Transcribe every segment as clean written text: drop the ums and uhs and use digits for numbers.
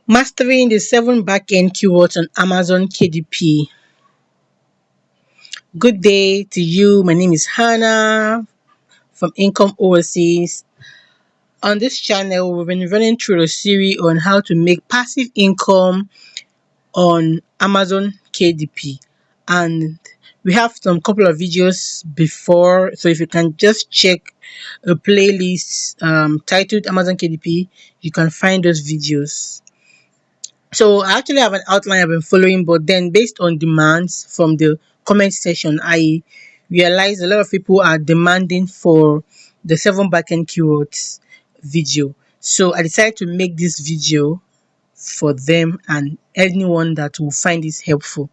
Mastering the 7 backend keywords on Amazon KDP. Good day to you. My name is Hannah from Income Overseas. On this channel, we've been running through a series on how to make passive income on Amazon KDP. And we have some couple of videos before. So if you can just check a playlist titled Amazon KDP, you can find those videos. So I actually have an outline I've been following, but then based on demands from the comment section, I realized a lot of people are demanding for the 7 backend keywords video. So I decided to make this video for them and anyone that will find this helpful.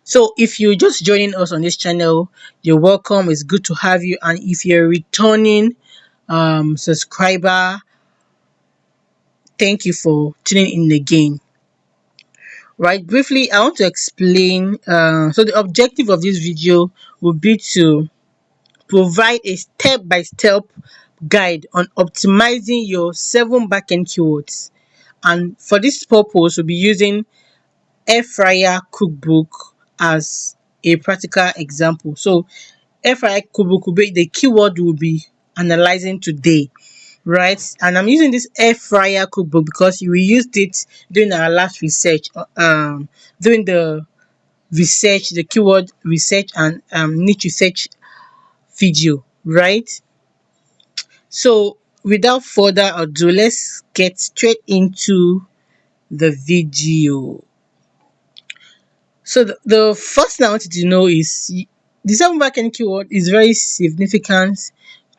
So if you're just joining us on this channel, you're welcome. It's good to have you. And if you're a returning subscriber, thank you for tuning in again. Right, briefly I want to explain. So the objective of this video will be to provide a step-by-step guide on optimizing your 7 backend keywords, and for this purpose we'll be using air fryer cookbook as a practical example. So air fryer cookbook will be the keyword we'll be analyzing today, right? And I'm using this air fryer cookbook because we used it during our last research, during the research, the keyword research and niche research video, right? So without further ado, let's get straight into the video. So the first thing I want you to know is the 7 backend keyword is very significant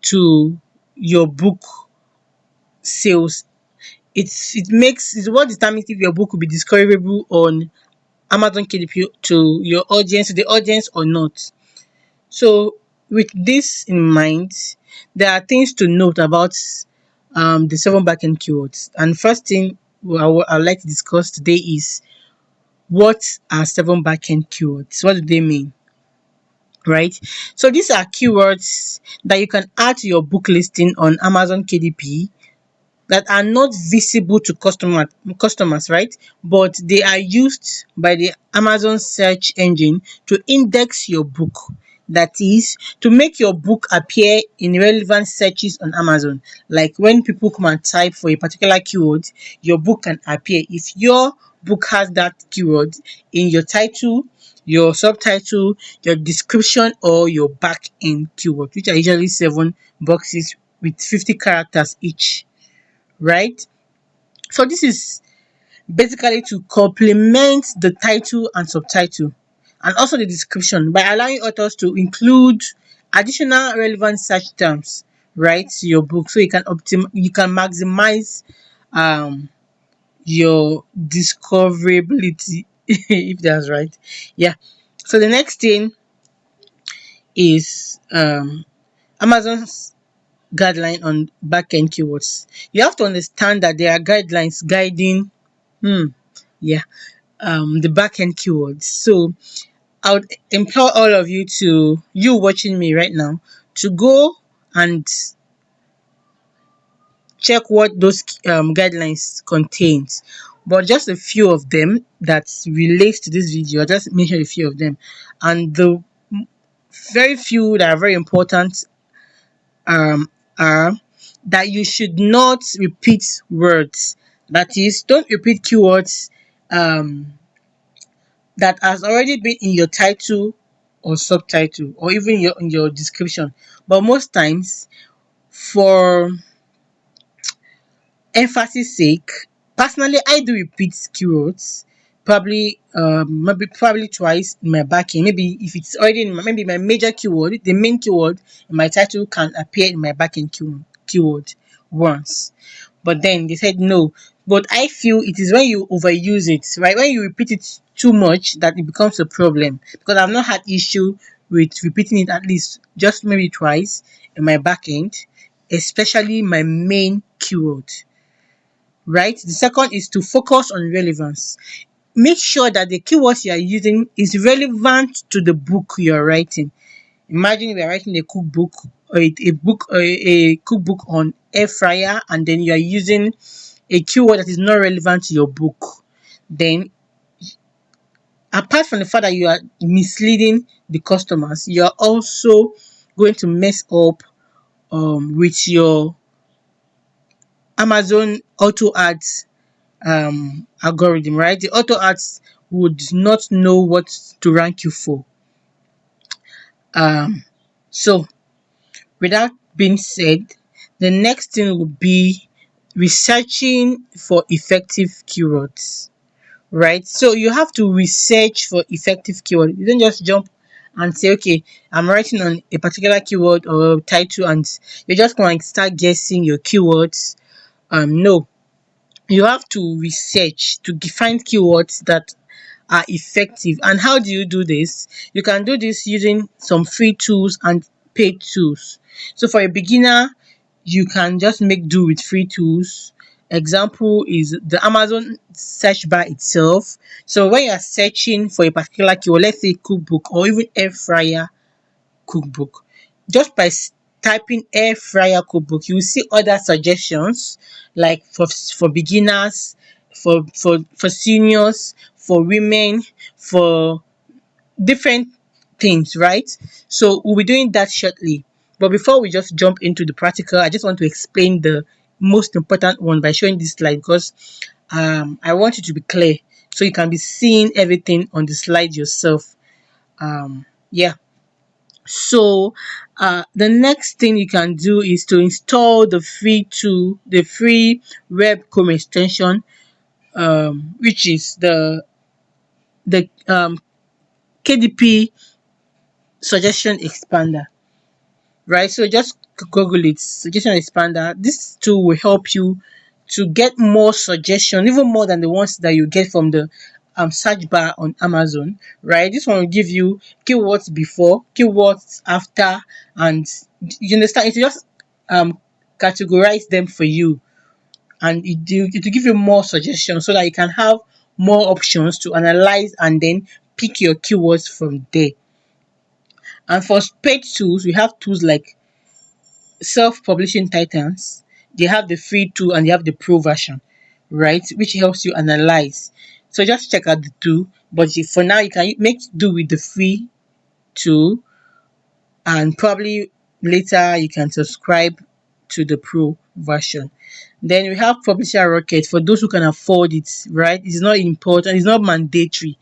to your book sales. It's what determines if your book will be discoverable on Amazon KDP to your audience, to the audience or not. So with this in mind, there are things to note about the 7 backend keywords. And first thing I would like to discuss today is, what are 7 backend keywords? What do they mean? Right? So these are keywords that you can add to your book listing on Amazon KDP that are not visible to customers, right? But they are used by the Amazon search engine to index your book. That is, to make your book appear in relevant searches on Amazon. Like when people come and type for a particular keyword, your book can appear. If your book has that keyword in your title, your subtitle, your description, or your back end keyword, which are usually 7 boxes with 50 characters each, right? So this is basically to complement the title and subtitle and also the description by allowing authors to include additional relevant search terms, right, to your book, so you can maximize um your discoverability if that's right. Yeah. So the next thing is Amazon's guideline on backend keywords. You have to understand that there are guidelines guiding yeah the backend keywords. So I would implore all of you, to you watching me right now, to go and check what those guidelines contains. But just a few of them that relates to this video, I'll just mention a few of them. And the very few that are very important are that you should not repeat words. That is, don't repeat keywords that has already been in your title or subtitle or even in your description. But most times, for emphasis sake, personally I do repeat keywords, probably probably twice in my backend. Maybe if it's already in maybe my major keyword, the main keyword in my title can appear in my backend keyword once. But then they said no. But I feel it is when you overuse it, right? When you repeat it too much, that it becomes a problem. Because I've not had issue with repeating it at least just maybe twice in my backend, especially my main keyword. Right? The second is to focus on relevance. Make sure that the keywords you are using is relevant to the book you are writing. Imagine we are writing a cookbook or a cookbook on air fryer, and then you are using a keyword that is not relevant to your book, then apart from the fact that you are misleading the customers, you are also going to mess up with your Amazon auto ads algorithm, right? The auto ads would not know what to rank you for. Um, so, with that being said, the next thing would be researching for effective keywords, right? So you have to research for effective keyword. You don't just jump and say, okay, I'm writing on a particular keyword or title, and you're just going to start guessing your keywords. No, you have to research to find keywords that are effective. And how do you do this? You can do this using some free tools and paid tools. So for a beginner, you can just make do with free tools. Example is the Amazon search bar itself. So when you are searching for a particular keyword, let's say cookbook or even air fryer cookbook, just by typing air fryer cookbook, you will see other suggestions like for beginners, for seniors, for women, for different things, right? So we'll be doing that shortly. But before we just jump into the practical, I just want to explain the most important one by showing this slide, because I want you to be clear so you can be seeing everything on the slide yourself. Yeah. So the next thing you can do is to install the free tool, the free web Chrome extension, which is the KDP suggestion expander, right? So just Google it, suggestion expander. This tool will help you to get more suggestion, even more than the ones that you get from the search bar on Amazon, right? This one will give you keywords before, keywords after, and you understand, it will just um categorize them for you, and it will give you more suggestions so that you can have more options to analyze and then pick your keywords from there. And for paid tools, we have tools like self-publishing titans. They have the free tool and they have the pro version, right? Which helps you analyze. So just check out the two. But for now, you can make do with the free tool, and probably later you can subscribe to the pro version. Then we have Publisher Rocket for those who can afford it, right? It's not important, it's not mandatory,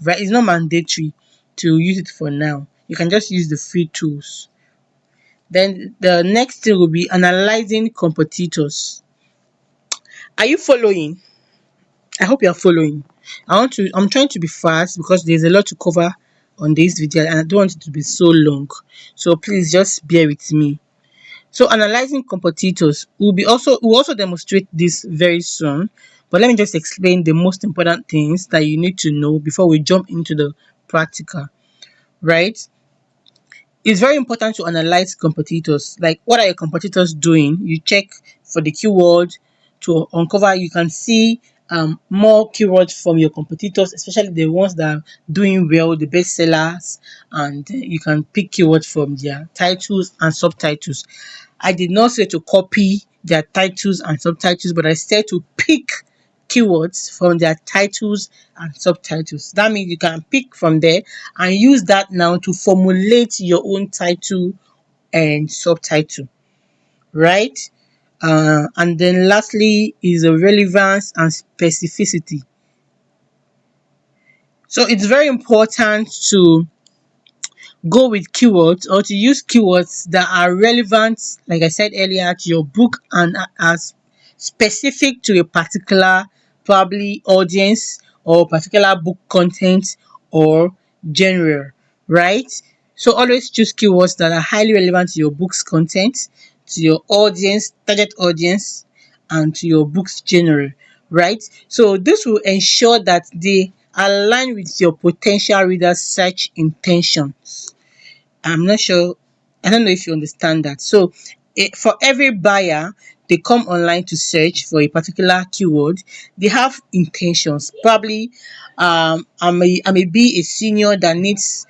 right? It's not mandatory to use it for now. You can just use the free tools. Then the next thing will be analyzing competitors. Are you following? I hope you are following. I'm trying to be fast because there's a lot to cover on this video and I don't want it to be so long. So please just bear with me. So analyzing competitors, we'll also demonstrate this very soon. But let me just explain the most important things that you need to know before we jump into the practical, right? It's very important to analyze competitors. Like, what are your competitors doing? You check for the keyword to uncover. You can see more keywords from your competitors, especially the ones that are doing well, the best sellers, and you can pick keywords from their titles and subtitles. I did not say to copy their titles and subtitles, but I said to pick keywords from their titles and subtitles. That means you can pick from there and use that now to formulate your own title and subtitle, right? And then lastly is the relevance and specificity. So it's very important to go with keywords or to use keywords that are relevant, like I said earlier, to your book and are specific to a particular probably audience or particular book content or genre, right? So always choose keywords that are highly relevant to your book's content, to your audience, target audience, and to your book's genre, right? So this will ensure that they align with your potential reader's search intentions. I'm not sure, I don't know if you understand that. So for every buyer, they come online to search for a particular keyword, they have intentions. Probably I may be a senior that needs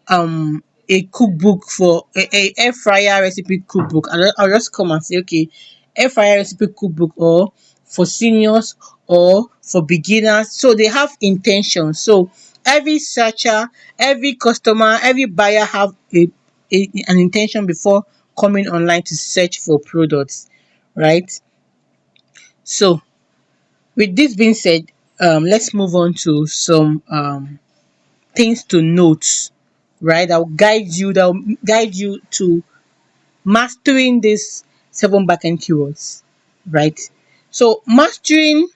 a cookbook for a air fryer recipe cookbook. I'll just come and say, okay, air fryer recipe cookbook, or for seniors or for beginners. So they have intention. So every searcher, every customer, every buyer have an intention before coming online to search for products, right? So with this being said, let's move on to some things to note, right? That will guide you to mastering these 7 backend keywords, right? So mastering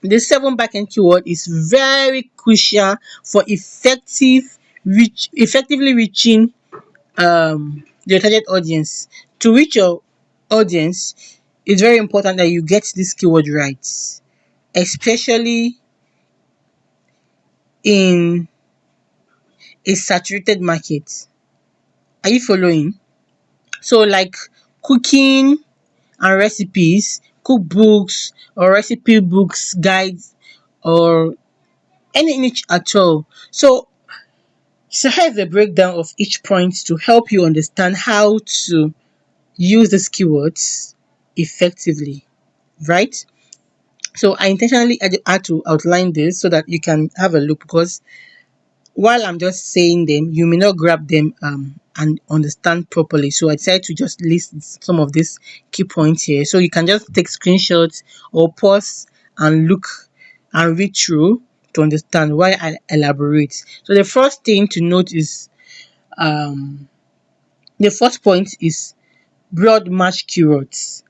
the 7 backend keyword is very crucial for effectively reaching your target audience. To reach your audience, it's very important that you get this keyword right, especially in a saturated market. Are you following? So like cooking and recipes, cookbooks or recipe books, guides, or any niche at all. So here's a breakdown of each point to help you understand how to use these keywords effectively, right? So I intentionally had to outline this so that you can have a look, because while I'm just saying them, you may not grab them and understand properly. So I decided to just list some of these key points here. So you can just take screenshots or pause and look and read through to understand why I elaborate. So um the first point is broad match keywords.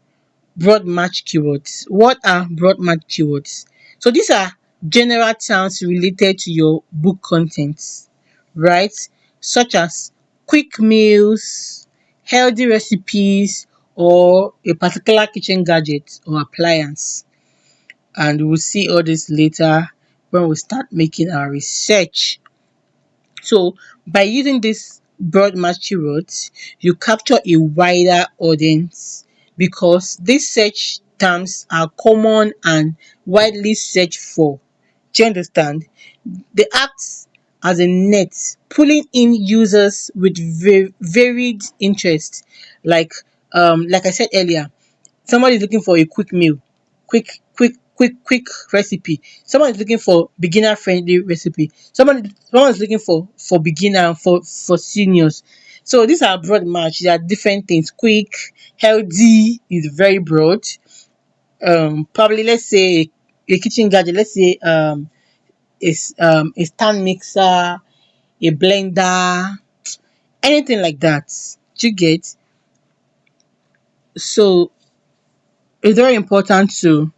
Broad match keywords. What are broad match keywords? So these are general terms related to your book contents, right? Such as quick meals, healthy recipes, or a particular kitchen gadget or appliance. And we'll see all this later when we start making our research. So by using this broad match keywords, you capture a wider audience because these search terms are common and widely searched for. Do you understand? They act as a net, pulling in users with varied interests. Like I said earlier, somebody is looking for a quick meal, quick recipe. Someone is looking for beginner friendly recipe. Someone is looking for beginner and for seniors. So these are broad match. They are different things. Quick, healthy is very broad. Probably let's say a kitchen gadget. Let's say is a stand mixer, a blender, anything like that. Do you get? So it's very important to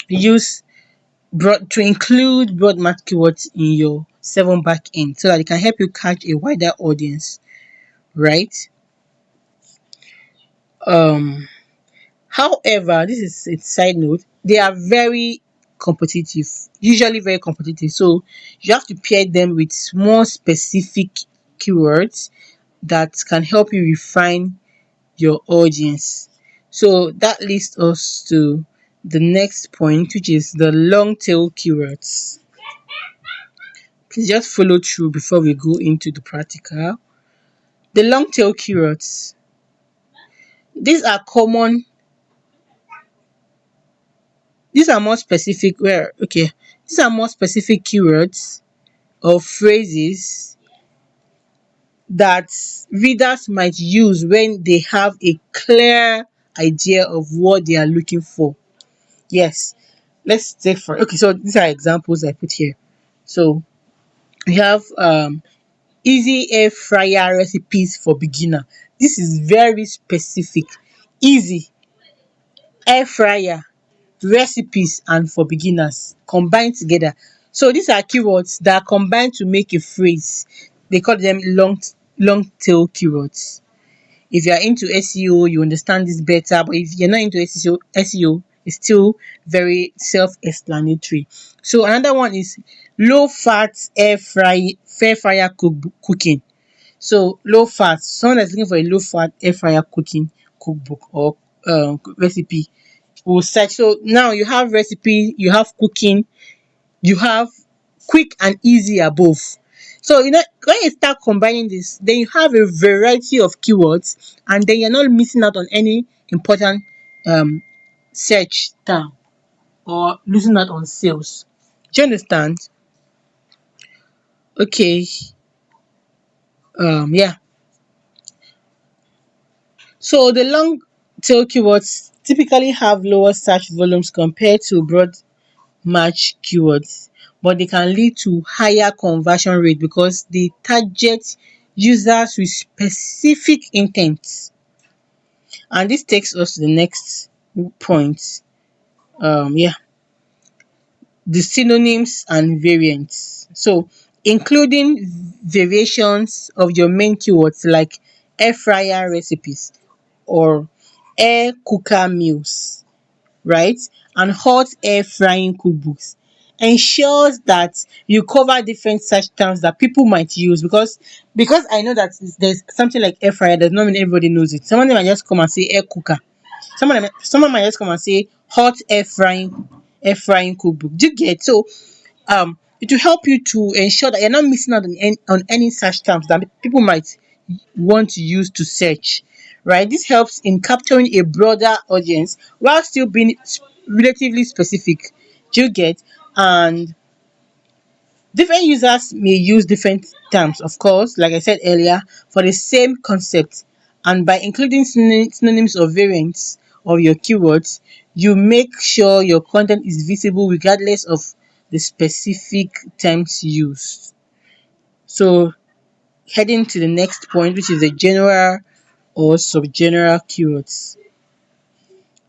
use to include broad match keywords in your 7 backend so that it can help you catch a wider audience, right? Um, However, this is a side note, they are very competitive, usually very competitive. So you have to pair them with more specific keywords that can help you refine your audience. So that leads us to the next point, which is the long tail keywords. Please just follow through before we go into the practical. The long tail keywords. These are common, these are more specific where okay, these are more specific keywords or phrases that readers might use when they have a clear idea of what they are looking for. Yes, let's take for okay, so these are examples I put here. So we have easy air fryer recipes for beginner. This is very specific. Easy air fryer recipes and for beginners combined together. So these are keywords that are combined to make a phrase. They call them long tail keywords. If you are into SEO, you understand this better, but if you're not into SEO, it's still very self-explanatory. So another one is low fat air fryer cooking. So low fat, someone that's looking for a low fat air fryer cooking cookbook or recipe will search. So now you have recipe, you have cooking, you have quick and easy above. So when you start combining this, then you have a variety of keywords, and then you're not missing out on any important um search term or losing out on sales. Do you understand? Okay. Yeah. So the long tail keywords typically have lower search volumes compared to broad match keywords, but they can lead to higher conversion rate because they target users with specific intent. And this takes us to the next point. Yeah, the synonyms and variants. So including variations of your main keywords like air fryer recipes or air cooker meals, right? And hot air frying cookbooks ensures that you cover different search terms that people might use, because I know that there's something like air fryer does not mean everybody knows it. Someone might just come and say air cooker. Someone might just come and say hot air frying cookbook. Do you get? So it will help you to ensure that you're not missing out on any search terms that people might want to use to search, right? This helps in capturing a broader audience while still being relatively specific. Do you get? And different users may use different terms, of course, like I said earlier, for the same concept. And by including synonyms or variants of your keywords, you make sure your content is visible regardless of the specific terms used. So heading to the next point, which is the general or subgeneral keywords.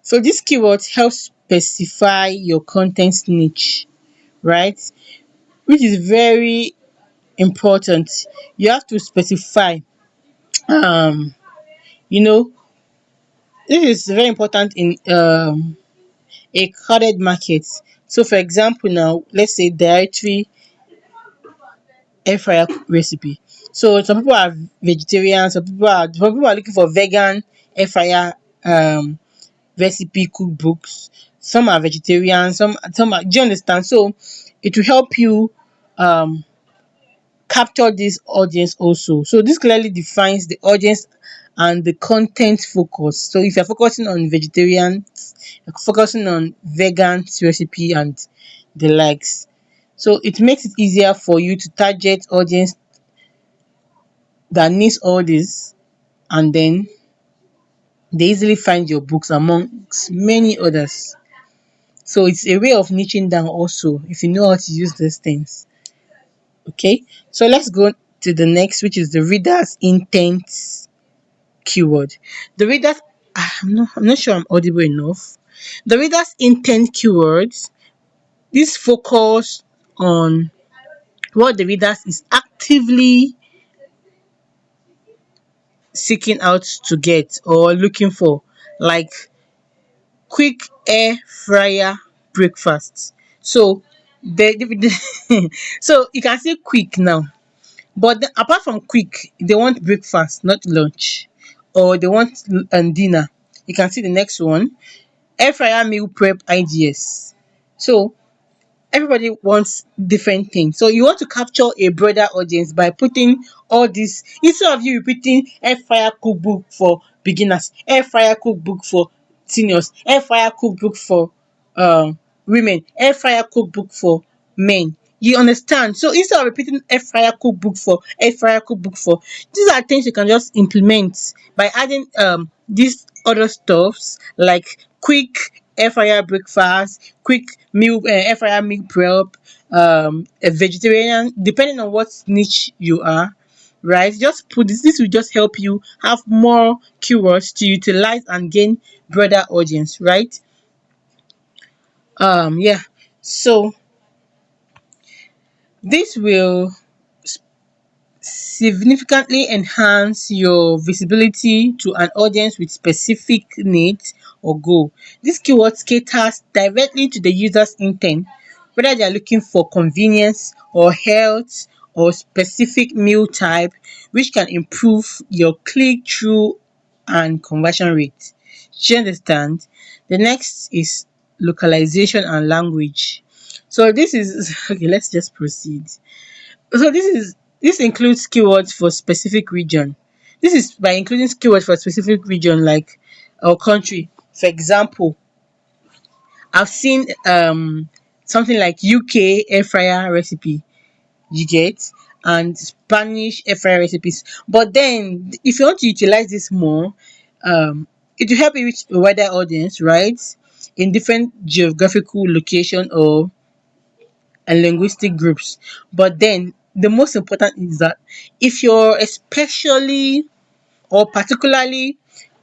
So these keywords help specify your content niche, right? Which is very important. You have to specify. Um, you know, this is very important in a crowded market. So, for example, now let's say dietary air fryer recipe. So some people are vegetarian, some people are looking for vegan air fryer recipe cookbooks. Some are vegetarian, some are, do you understand? So it will help you um capture this audience also. So this clearly defines the audience and the content focus. So if you're focusing on vegetarian, you're focusing on vegan recipe and the likes. So it makes it easier for you to target audience that needs all this, and then they easily find your books amongst many others. So it's a way of niching down also if you know how to use these things. Okay, so let's go to the next, which is the reader's intent keyword. The reader's I'm not sure I'm audible enough. The reader's intent keywords, this focus on what the reader is actively seeking out to get or looking for, like quick air fryer breakfast. So so you can say quick now, but then apart from quick, they want breakfast, not lunch, or they want dinner. You can see the next one, air fryer meal prep ideas. So everybody wants different things. So you want to capture a broader audience by putting all this, instead of you repeating air fryer cookbook for beginners, air fryer cookbook for seniors, air fryer cookbook for women, air fryer cookbook for men. You understand? So instead of repeating air fryer cookbook for air fryer cookbook for, these are things you can just implement by adding these other stuffs like quick air fryer breakfast, quick meal, air fryer meal prep, a vegetarian, depending on what niche you are, right? Just put this will just help you have more keywords to utilize and gain broader audience, right? Yeah. So this will significantly enhance your visibility to an audience with specific needs or goal. This keyword caters directly to the user's intent, whether they are looking for convenience or health or specific meal type, which can improve your click-through and conversion rate. Do you understand? The next is localization and language. So this is okay, let's just proceed. So this includes keywords for specific region. This is by including keywords for specific region like our country. For example, I've seen something like UK air fryer recipe, you get, and Spanish air fryer recipes. But then if you want to utilize this more, it will help you reach a wider audience, right? In different geographical location or and linguistic groups. But then the most important is that if you're especially or particularly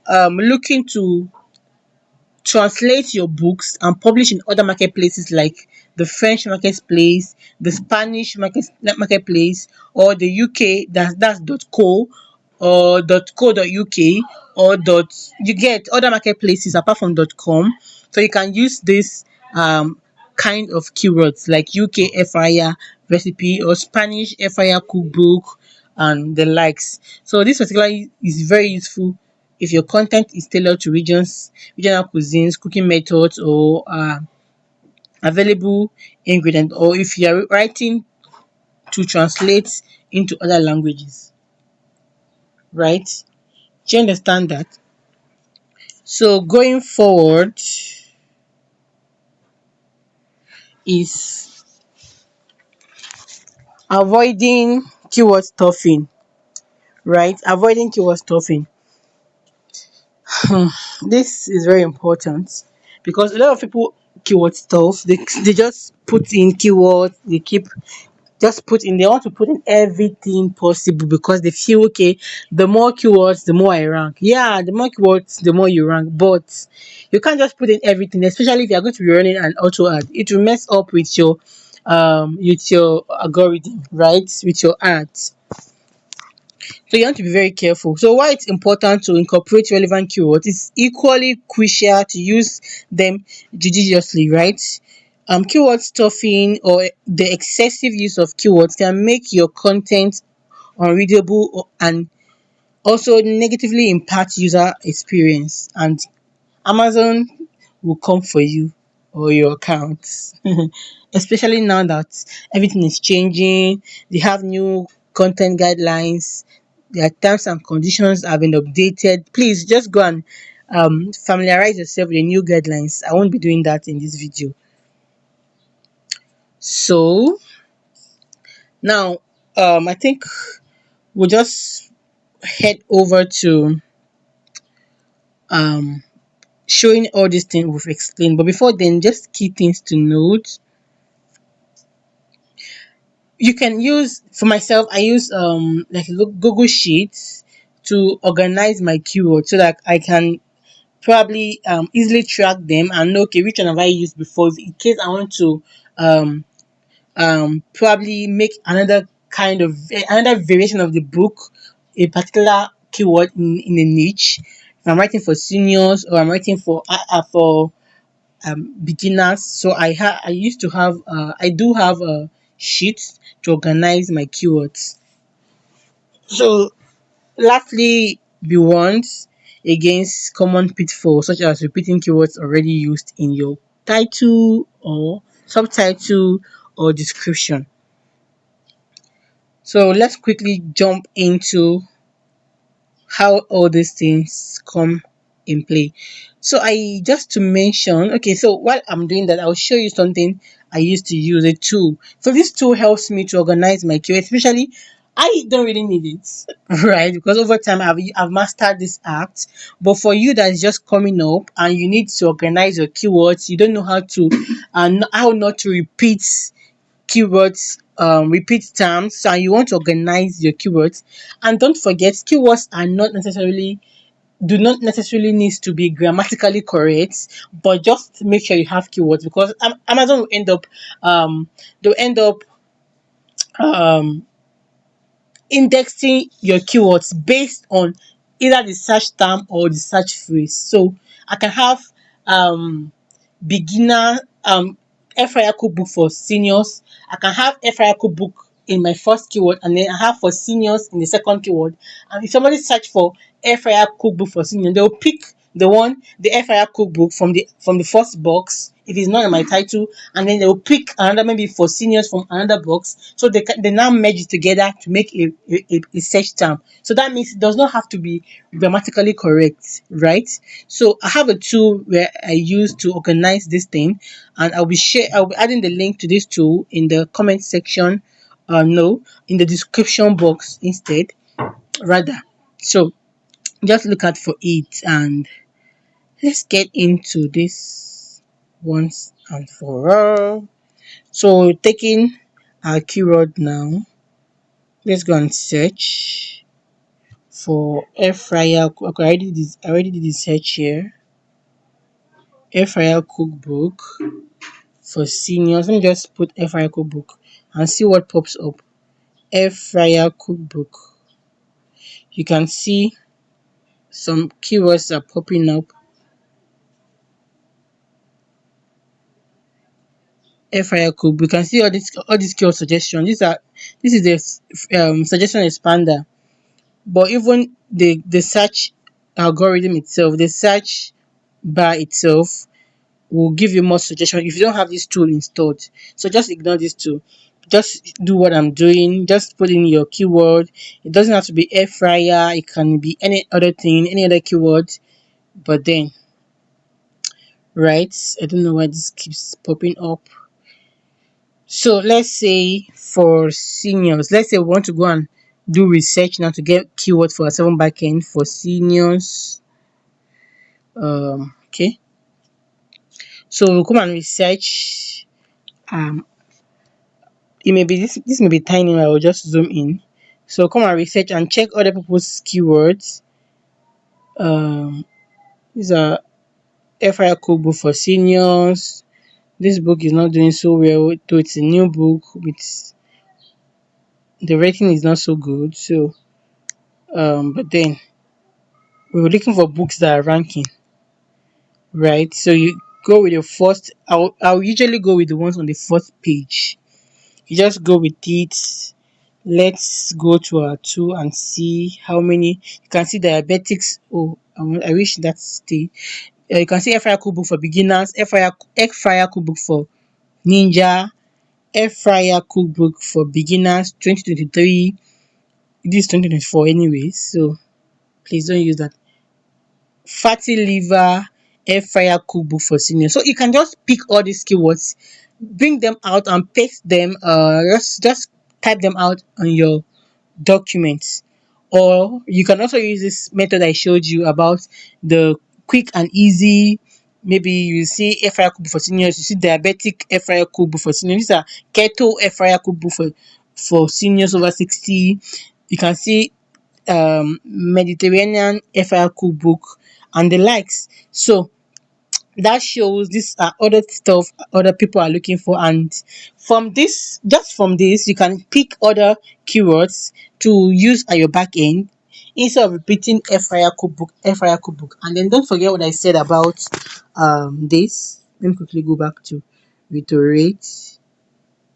looking to translate your books and publish in other marketplaces like the French marketplace, the Spanish marketplace, or the UK, that's .co or .co.uk or you get other marketplaces apart from .com. So you can use this kind of keywords like UK air fryer recipe or Spanish air fryer cookbook and the likes. So this particularly is very useful if your content is tailored to regional cuisines, cooking methods, or available ingredients, or if you are writing to translate into other languages, right? Do you understand that? So going forward is avoiding keyword stuffing, right? Avoiding keyword stuffing. This is very important because a lot of people keyword stuff. They just put in keywords. They keep just put in they want to put in everything possible because they feel okay, the more keywords the more I rank. Yeah, the more keywords the more you rank, but you can't just put in everything, especially if you're going to be running an auto ad. It will mess up with your algorithm, right? With your ads. So you have to be very careful. So why it's important to incorporate relevant keywords is equally crucial to use them judiciously, right? Keyword stuffing or the excessive use of keywords can make your content unreadable and also negatively impact user experience, and Amazon will come for you or your account. Especially now that everything is changing, they have new content guidelines, their terms and conditions have been updated. Please just go and familiarize yourself with the new guidelines. I won't be doing that in this video. So now I think we'll just head over to um showing all these things we've explained. But before then, just key things to note. You can use, for myself, I use like Google Sheets to organize my keywords so that I can probably easily track them and know, okay, which one have I used before in case I want to um probably make another variation of the book, a particular keyword in a niche. If I'm writing for seniors or I'm writing for beginners, so I used to have I do have a sheet to organize my keywords. So lastly, be warned against common pitfalls such as repeating keywords already used in your title or subtitle or description. So let's quickly jump into how all these things come in play. So I just to mention, okay, so while I'm doing that, I'll show you something I used to use, a tool. So this tool helps me to organize my keywords, especially I don't really need it, right? Because over time I've mastered this act. But for you that is just coming up and you need to organize your keywords, you don't know how to and how not to repeat keywords, repeat terms, and you want to organize your keywords. And don't forget, keywords are not necessarily do not necessarily need to be grammatically correct, but just make sure you have keywords because Amazon will end up they'll end up um indexing your keywords based on either the search term or the search phrase. So I can have beginner air fryer cookbook for seniors. I can have air fryer cookbook in my first keyword and then I have for seniors in the second keyword. And if somebody search for air fryer cookbook for seniors, they'll pick the air fryer cookbook from the first box if it's not in my title, and then they will pick another maybe for seniors from another box, so they now merge it together to make a search term. So that means it does not have to be grammatically correct, right? So I have a tool where I use to organize this thing, and I'll be adding the link to this tool in the comment section, no, in the description box instead, rather. So just look out for it, and let's get into this once and for all. So taking our keyword now, let's go and search for air fryer. Okay, I already did the search here. Air fryer cookbook for seniors. Let me just put air fryer cookbook and see what pops up. Air fryer cookbook. You can see some keywords are popping up. Air fryer cookbook. You can see all these keyword suggestions. This is the suggestion expander. But even the search algorithm itself, the search bar itself will give you more suggestions if you don't have this tool installed. So just ignore this tool. Just do what I'm doing. Just put in your keyword. It doesn't have to be air fryer. It can be any other thing, any other keyword. But then, right? I don't know why this keeps popping up. So let's say for seniors, let's say we want to go and do research now to get keywords for a 7 backend for seniors. Okay. So we'll come and research. Um, it may be this may be tiny. I will just zoom in. So come and research and check other people's keywords. These are FIR cookbook for seniors. This book is not doing so well, though it's a new book. With the rating is not so good. So, but then we were looking for books that are ranking, right? So you go with your first. I'll usually go with the ones on the first page. You just go with it. Let's go to our tool and see how many. You can see diabetics. Oh, I wish that's stay. You can see air cookbook for beginners, air fryer cookbook for ninja, air fryer cookbook for beginners 2023. This is 2024 anyways, so please don't use that. Fatty liver air fryer cookbook for seniors. So you can just pick all these keywords, bring them out and paste them, just type them out on your documents. Or you can also use this method I showed you about, the quick and easy. Maybe you see air fryer cookbook for seniors, you see diabetic air fryer cookbook for seniors. These are keto air fryer cookbook for seniors over 60. You can see Mediterranean air fryer cookbook and the likes. So that shows these are other stuff other people are looking for, and from this you can pick other keywords to use at your back end instead of repeating air fryer cookbook. And then don't forget what I said about this. Let me quickly go back to reiterate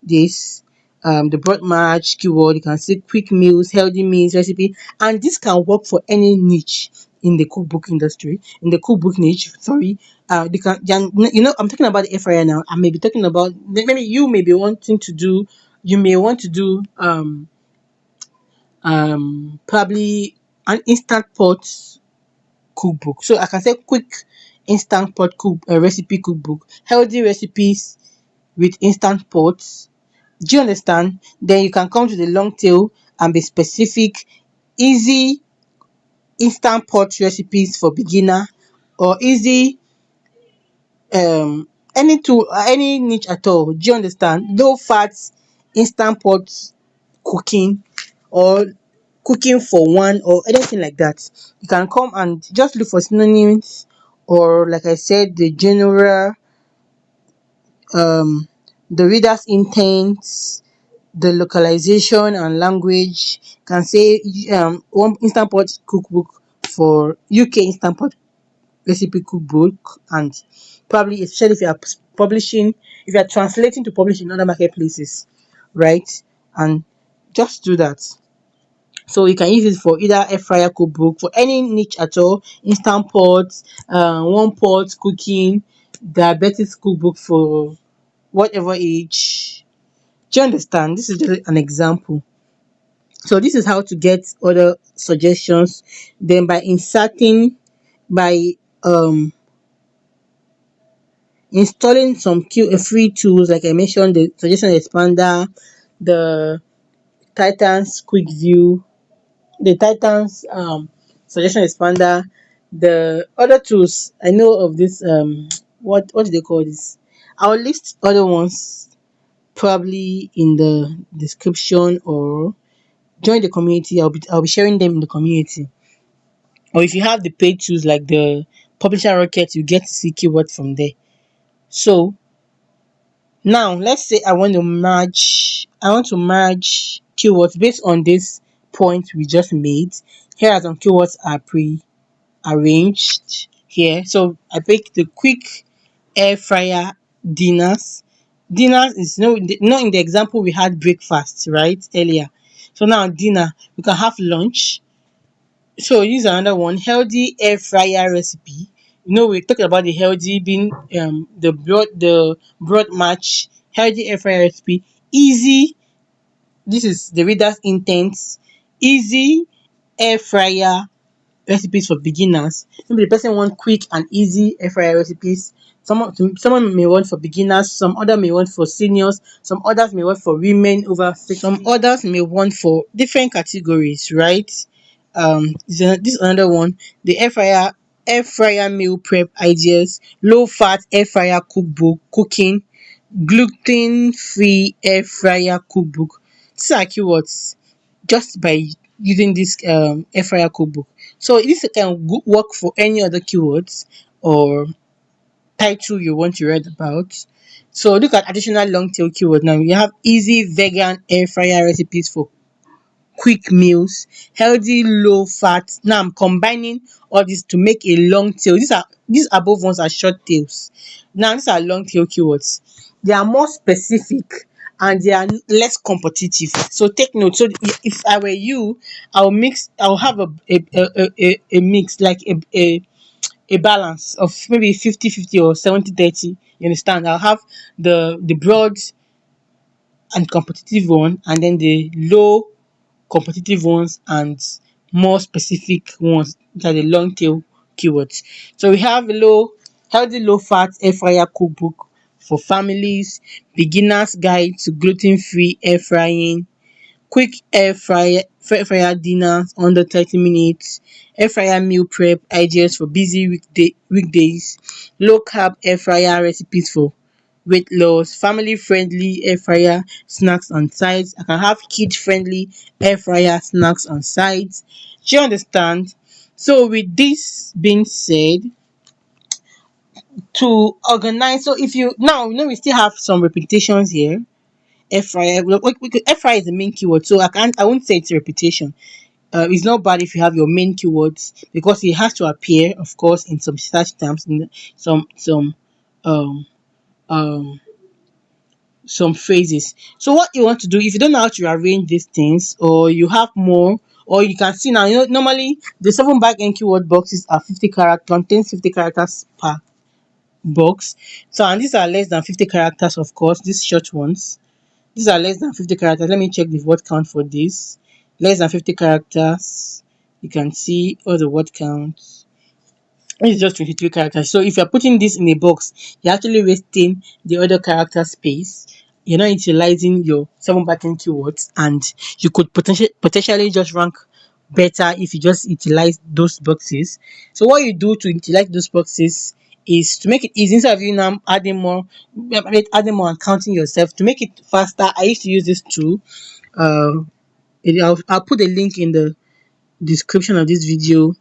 this. The broad match keyword, you can see quick meals, healthy meals, recipe, and this can work for any niche in the cookbook industry, in the cookbook niche. Sorry, I'm talking about the air fryer now. I may be talking about, maybe you may be wanting to do, you may want to do probably an instant pot cookbook. So I can say quick instant pot recipe cookbook, healthy recipes with instant pots. Do you understand? Then you can come to the long tail and be specific. Easy instant pot recipes for beginner, or easy any niche at all. Do you understand? Low fat instant pot cooking, or cooking for one, or anything like that. You can come and just look for synonyms, or like I said, the general, um the reader's intent, the localization and language. Can say one instant pot cookbook for UK instant pot recipe cookbook, and probably especially if you are publishing, if you are translating to publish in other marketplaces, right? And just do that. So you can use it for either air fryer cookbook, for any niche at all, instant pots, one pot cooking, diabetes cookbook for whatever age. Do you understand? This is just an example. So this is how to get other suggestions. Then by inserting, by installing some free tools, like I mentioned, the suggestion expander, the Titans quick view, the Titans suggestion expander, the other tools I know of this what do they call this? I'll list other ones probably in the description, or join the community. I'll be sharing them in the community. Or if you have the paid tools like the publisher rocket, you get to see keywords from there. So now let's say I want to merge keywords based on this point we just made. Here are some keywords are pre-arranged here. So I pick the quick air fryer dinners. Dinners is not in the example we had breakfast right earlier. So now dinner, we can have lunch. So use another one, healthy air fryer recipe. We talked about the healthy being the broad match, healthy air fryer recipe. Easy, this is the reader's intent. Easy air fryer recipes for beginners. Maybe the person want quick and easy air fryer recipes. Someone may want for beginners, some other may want for seniors, some others may want for women over 50, some others may want for different categories, right? This is another one, the air fryer meal prep ideas, low fat air fryer cookbook, cooking, gluten free air fryer cookbook. These are keywords just by using this air fryer cookbook. So this can work for any other keywords or title you want to read about. So look at additional long tail keywords. Now we have easy vegan air fryer recipes for quick meals, healthy low fat. Now I'm combining all this to make a long tail. These above ones are short tails. Now these are long tail keywords. They are more specific and they are less competitive. So take note. So if I were you, I'll have a mix, like a balance of maybe 50-50 or 70-30. You understand? I'll have the broad and competitive one, and then the low competitive ones and more specific ones, which are the long tail keywords. So we have healthy low fat air fryer cookbook for families, beginners guide to gluten free air frying, quick air fryer dinners under 30 minutes, air fryer meal prep ideas for busy weekdays, low carb air fryer recipes for weight loss, family friendly air fryer snacks on sides. I can have kid friendly air fryer snacks on sides. Do you understand? So with this being said, to organize, so if you now we still have some repetitions here. Air fryer, air fryer is the main keyword, so I won't say it's a repetition. It's not bad if you have your main keywords, because it has to appear, of course, in some search terms, in some um um some phrases. So what you want to do, if you don't know how to arrange these things, or you have more, or you can see now, normally the 7 backend keyword boxes are 50 characters, contains 50 characters per box. So, and these are less than 50 characters, of course, these short ones. These are less than 50 characters. Let me check the word count for this. Less than 50 characters. You can see all the word counts. It's just 23 characters. So if you're putting this in a box, you're actually wasting the other character space. You're not utilizing your 7 backend keywords, and you could potentially just rank better if you just utilize those boxes. So what you do to utilize those boxes is to make it easy. Instead of you now adding more and counting yourself, to make it faster, I used to use this tool. Uh, I'll put a link in the description of this video.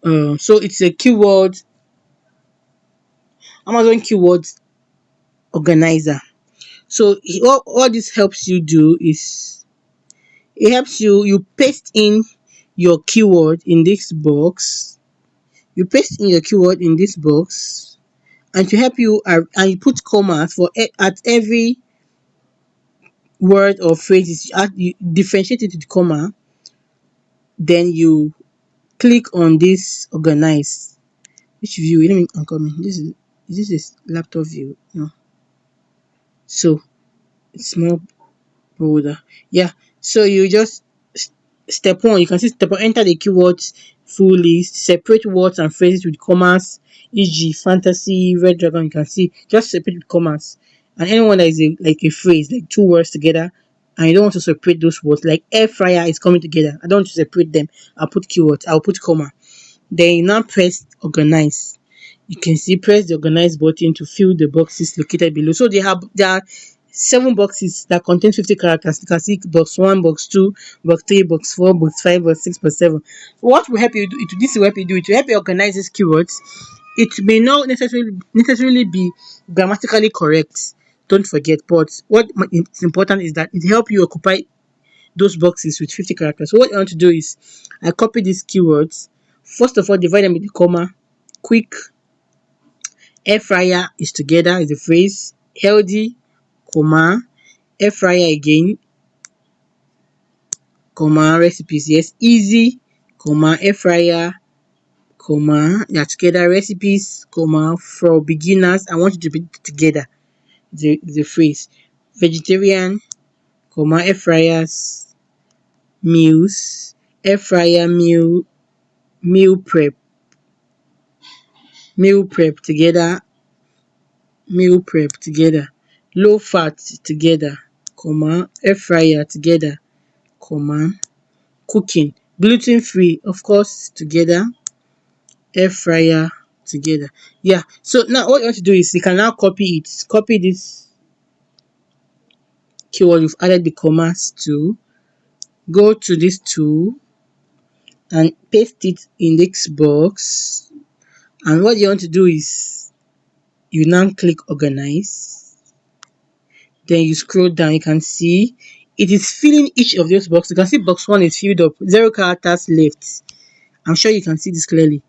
So it's a Amazon keyword organizer. So all this helps you do is, it helps you paste in your keyword in this box. You paste in your keyword in this box, and to help you and you put commas at every word or phrase you differentiate it with comma, then you click on this organize. Which view? Let me I'm coming. This is laptop view. No. So it's more bolder. Yeah. So you just step one, you can see step one, enter the keywords full list, separate words and phrases with commas, e.g. fantasy, red dragon, you can see just separate with commas. And anyone that is like a phrase, like two words together, and you don't want to separate those words, like air fryer is coming together. I don't want to separate them. I'll put keywords, I'll put comma. Then you now press organize. You can see press the organize button to fill the boxes located below. So there are 7 boxes that contain 50 characters. You can see box 1, box 2, box 3, box 4, box 5, box 6, box 7. What will help you do it? This is what help you do it. To help you organize these keywords, it may not necessarily be grammatically correct. Don't forget, but what is important is that it help you occupy those boxes with 50 characters. So what I want to do is I copy these keywords. First of all, divide them with the comma. Quick, air fryer is together is the phrase. Healthy, comma, air fryer again, comma, recipes. Yes, easy, comma, air fryer, comma, they are together, recipes, comma, for beginners. I want you to be together. The phrase. Vegetarian, comma, air fryers, meals, air fryer meal prep together, meal prep together, low fat together, comma, air fryer together, comma, cooking, gluten free of course together, air fryer together. Yeah, so now what you want to do is you can now copy it. Copy this keyword you've added the commas to, go to this tool and paste it in this box. And what you want to do is you now click organize. Then you scroll down, you can see it is filling each of those boxes. You can see box 1 is filled up, 0 characters left. I'm sure you can see this clearly.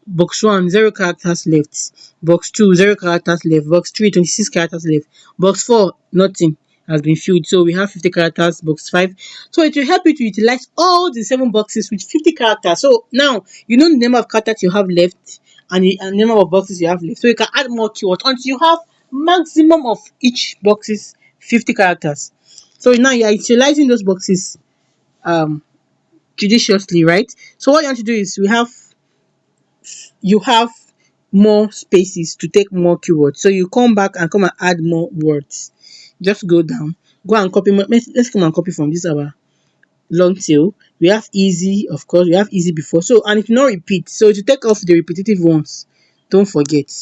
Box 1, 0 characters left. Box 2, 0 characters left. Box 3, 26 characters left. Box 4, nothing has been filled. So we have 50 characters. Box 5. So it will help you to utilize all the 7 boxes with 50 characters. So now you know the number of characters you have left and the number of boxes you have left. So you can add more keywords until you have maximum of each boxes 50 characters. So now you are utilizing those boxes um judiciously, right? So what you want to do is you have more spaces to take more keywords. So you come back and come and add more words. Just go down, go and copy. Let's come and copy from this our long tail. We have easy, of course, we have easy before. So and it will not repeat. So to take off the repetitive ones, don't forget.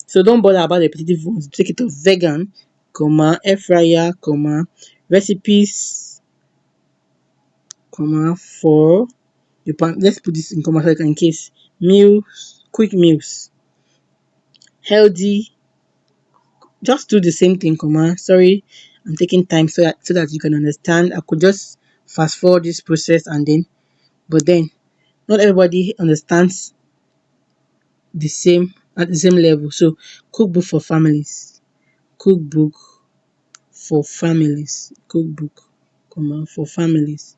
So don't bother about the repetitive ones. Take it off. Vegan, comma, air fryer, comma, recipes, comma, for you pan. Let's put this in comma so in case meals, quick meals, healthy. Just do the same thing, comma. Sorry, I'm taking time so that you can understand. I could just fast forward this process and then, but then not everybody understands the same at the same level. So cookbook for families, cookbook for families, cookbook, comma, for families,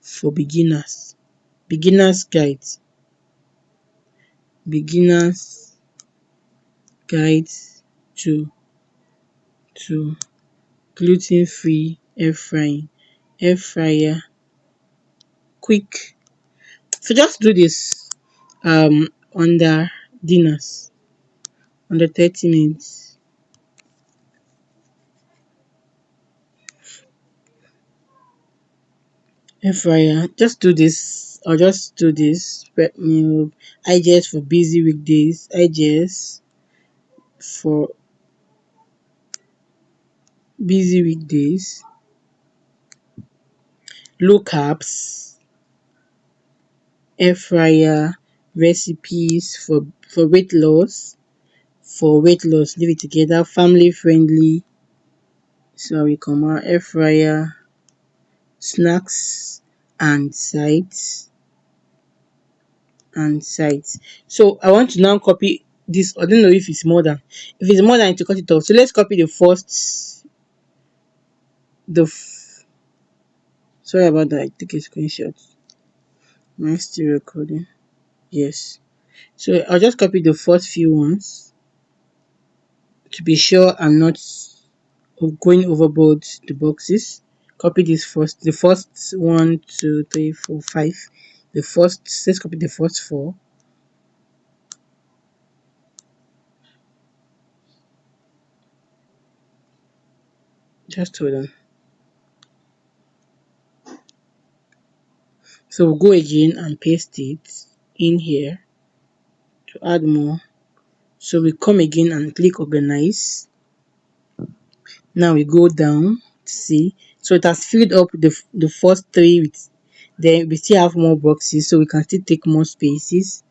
for beginners, beginners guide, beginners guide to to gluten free air fryer, quick. So just do this under dinners, under 30 minutes. Air fryer, just do this or just do this prep meal. IGS for busy weekdays, IGS for busy weekdays, low carbs, air fryer, recipes for weight loss, leave it together, family friendly, sorry, comma, air fryer, snacks and sides So I want to now copy this. I don't know if it's more than to cut it off. So let's copy the first the sorry about that, I took a screenshot. Am I still recording? Yes. So I'll just copy the first few ones to be sure I'm not going overboard the boxes. Copy this first, the first one, two, three, four, five. The first, let's copy the first four. Just hold on. So we'll go again and paste it in here to add more. So we come again and click organize. Now we go down to see. So it has filled up the first three with, then we still have more boxes, so we can still take more spaces.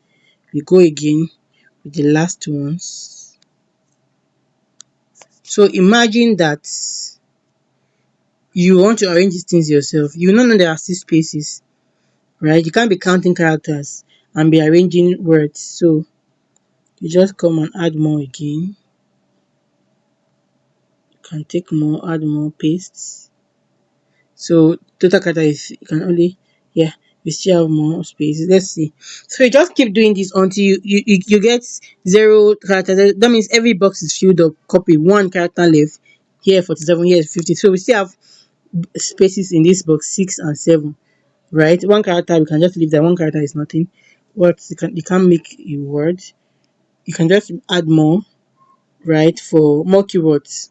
We go again with the last ones. So imagine that you want to arrange these things yourself. You know there are six spaces, right? You can't be counting characters and be arranging words. So you just come and add more again. You can take more, add more, paste. So total character is, you can only, yeah, we still have more space. Let's see. So you just keep doing this until you get zero characters. That means every box is filled up. Copy one character left. Here 47, here 50. So we still have spaces in this box 6 and 7. Right? One character we can just leave that. One character is nothing. What you can make a word. You can just add more, right? For more keywords.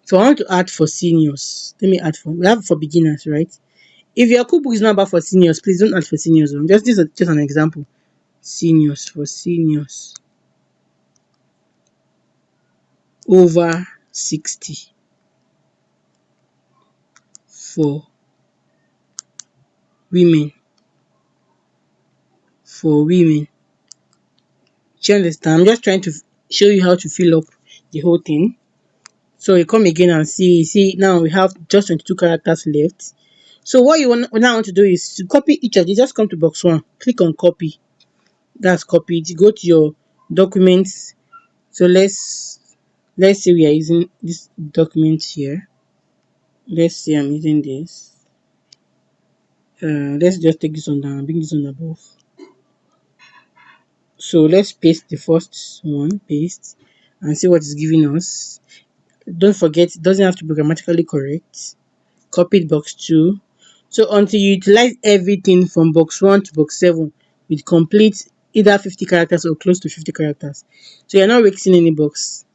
So I want to add for seniors. Let me add for, we have for beginners, right? If your cookbook is not bad for seniors, please don't add for seniors. Just this is just an example. Seniors, for seniors over 60, for women, for women. Do you understand? I'm just trying to show you how to fill up the whole thing. So you come again and see now we have just 22 characters left. So what you now want to do is to copy each of these. Just come to box one, click on copy. That's copied. Go to your documents. So let's say we are using this document here. Let's say I'm using this. Let's just take this one down and bring this one above. So let's paste the first one, paste, and see what it's giving us. Don't forget, it doesn't have to be grammatically correct. Copied box 2. So until you utilize everything from box 1 to box 7 with complete either 50 characters or close to 50 characters. So you're not wasting any box.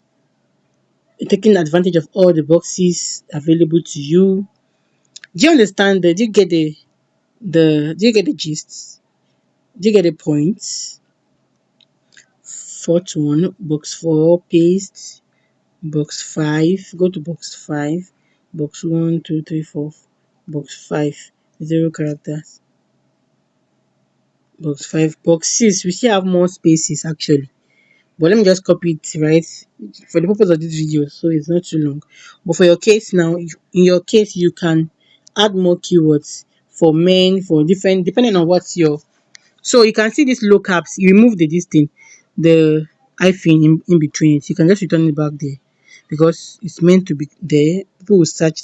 You're taking advantage of all the boxes available to you. Do you understand that? Do you get do you get the gist? Do you get the point? Fourth one, box 4, paste, box 5, go to box 5, box 1, 2, 3, 4, box 5, 0 characters, box 5, box 6, we still have more spaces actually. But let me just copy it, right? For the purpose of this video, so it's not too long. But for your case now, in your case, you can add more keywords for men, for different, depending on what's your. So you can see this low caps, you remove this thing, the hyphen in between it. You can just return it back there because it's meant to be there. People will search.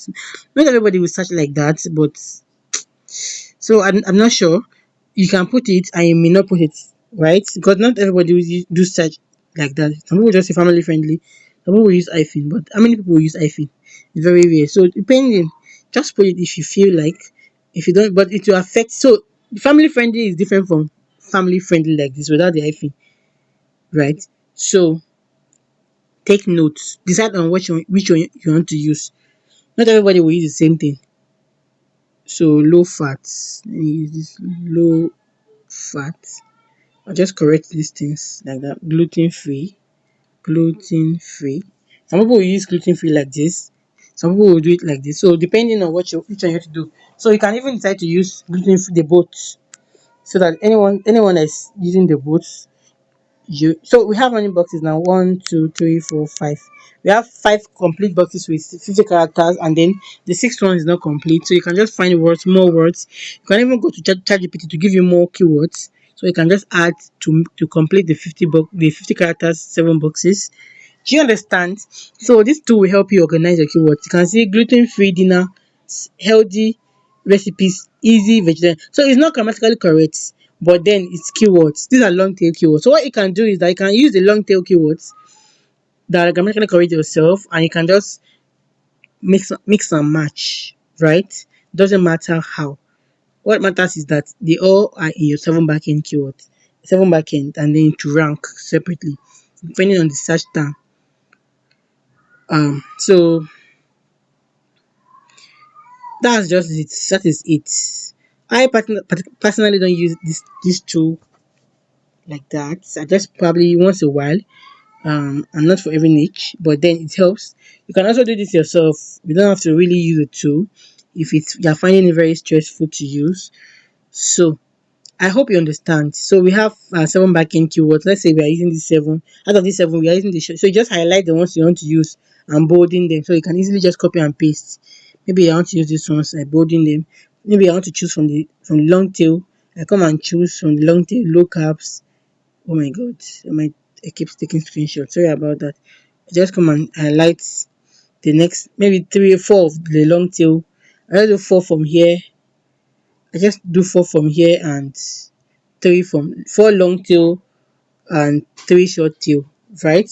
Not everybody will search like that, but so I'm not sure. You can put it and you may not put it, right? Because not everybody will do search like that. Some people just say family friendly. Some people will use hyphen, but how many people will use hyphen? It's very rare. So depending, just put it if you feel like. If you don't, but it will affect. So family friendly is different from family friendly like this without the hyphen, right? So take notes. Decide on which one you want to use. Not everybody will use the same thing. So low fat. Let me use this low fat. I'll just correct these things like that. Gluten free. Gluten free. Some people will use gluten free like this. Some people will do it like this. So depending on which one you have to do. So you can even decide to use gluten free the both. So that anyone that's using the both, you so we have how many boxes now? One, two, three, four, five. We have five complete boxes with 50 characters, and then the sixth one is not complete. So you can just find words, more words. You can even go to ChatGPT to give you more keywords. So you can just add to complete the 50 characters, 7 boxes. Do you understand? So this tool will help you organize your keywords. You can see gluten free dinner healthy recipes, easy vegetarian. So it's not grammatically correct, but then it's keywords. These are long tail keywords. So what you can do is that you can use the long tail keywords that are grammatically correct yourself, and you can just mix and match, right? Doesn't matter how. What matters is that they all are in your 7 backend keywords, 7 backend, and then to rank separately depending on the search term. So that's just it. That is it. I personally don't use this tool like that. I just probably once a while, and not for every niche, but then it helps. You can also do this yourself. You don't have to really use a tool if it's you're finding it very stressful to use. So I hope you understand. So we have 7 backend keywords. Let's say we are using these seven. Out of these seven, we are using the so you just highlight the ones you want to use and bolding them. So you can easily just copy and paste. Maybe I want to use this ones, I bolding them. Maybe I want to choose from the long tail. I come and choose from the long tail low caps. Oh my god, I keep taking screenshots. Sorry about that. I just come and highlight the next maybe three or four of the long tail. I just do four from here. I just do four from here and three from four long tail and three short tail, right?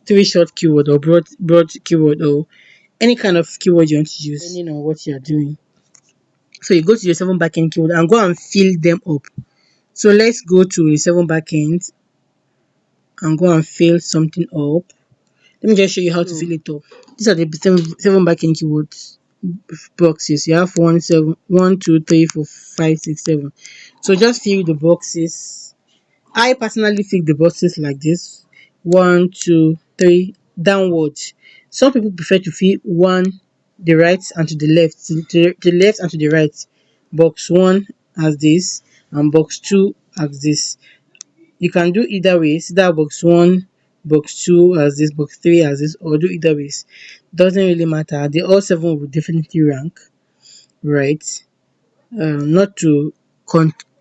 Three short keyword or broad keyword or any kind of keyword you want to use depending on what you are doing. So you go to your 7 backend keyword and go and fill them up. So let's go to the 7 backend and go and fill something up. Let me just show you how to fill it up. These are the seven backend keywords boxes. You have 1, 2, 3, 4, 5, 6, 7. So just fill the boxes. I personally fill the boxes like this: 1, 2, 3 downwards. Some people prefer to fill one the right and to the left, to the left and to the right. Box one as this and box two as this. You can do either ways, either box one, box two as this, box three as this, or do either ways. Doesn't really matter. The all seven will definitely rank, right? Not to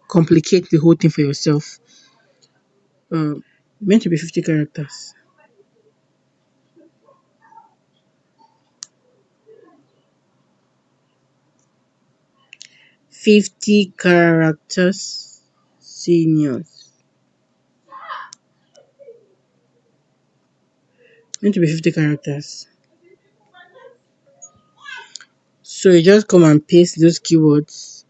complicate the whole thing for yourself. Meant to be 50 characters. 50 characters. Seniors. Meant to be 50 characters. So you just come and paste those keywords.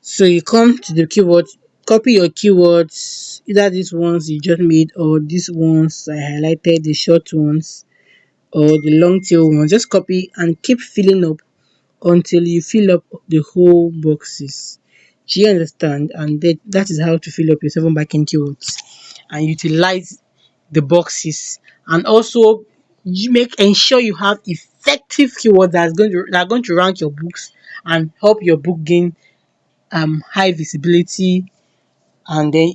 So you come to the keywords, copy your keywords, either these ones you just made or these ones I highlighted, the short ones or the long tail ones. Just copy and keep filling up until you fill up the whole boxes. Do you understand? And that is how to fill up your 7 backend keywords and utilize the boxes. And also you ensure you have effective keywords that are going to rank your books and help your book gain high visibility, and then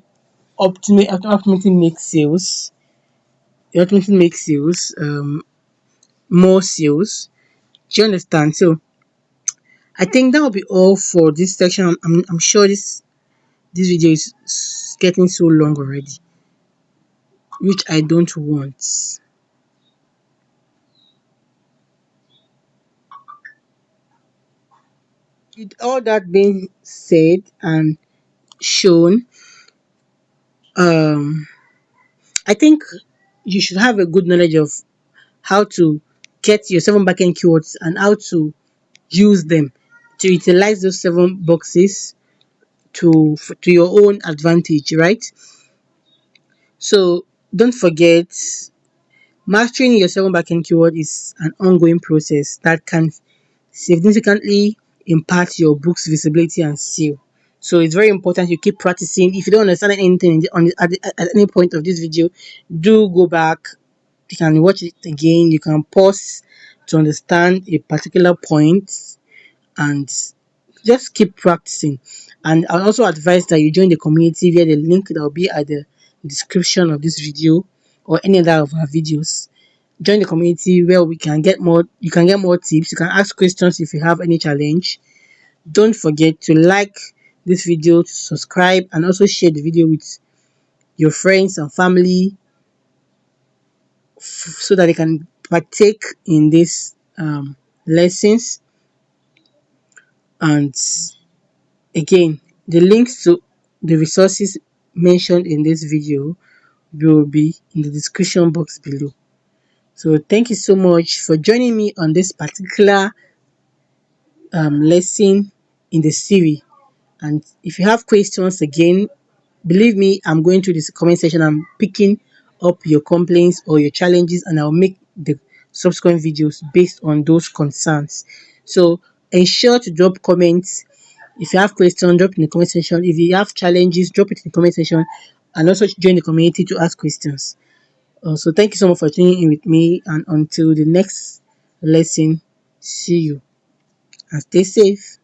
ultimately make sales. Ultimately make sales, more sales. Do you understand? So I think that will be all for this section. I'm sure this video is getting so long already, which I don't want. With all that being said and shown, um, I think you should have a good knowledge of how to get your 7 backend keywords and how to use them to utilize those 7 boxes to your own advantage, right? So don't forget, mastering your 7 backend keyword is an ongoing process that can significantly impact your book's visibility and sale. So it's very important you keep practicing. If you don't understand anything at any point of this video, do go back. You can watch it again. You can pause to understand a particular point and just keep practicing. And I also advise that you join the community via the link that will be at the description of this video or any other of our videos. Join the community where we can get more you can get more tips. You can ask questions if you have any challenge. Don't forget to like this video, to subscribe, and also share the video with your friends and family so that they can partake in these lessons. And again, the links to the resources mentioned in this video will be in the description box below. So thank you so much for joining me on this particular lesson in the series. And if you have questions again, believe me, I'm going through this comment section. I'm picking up your complaints or your challenges, and I'll make the subsequent videos based on those concerns. So ensure to drop comments. If you have questions, drop in the comment section. If you have challenges, drop it in the comment section, and also join the community to ask questions. So thank you so much for tuning in with me, and until the next lesson, see you and stay safe.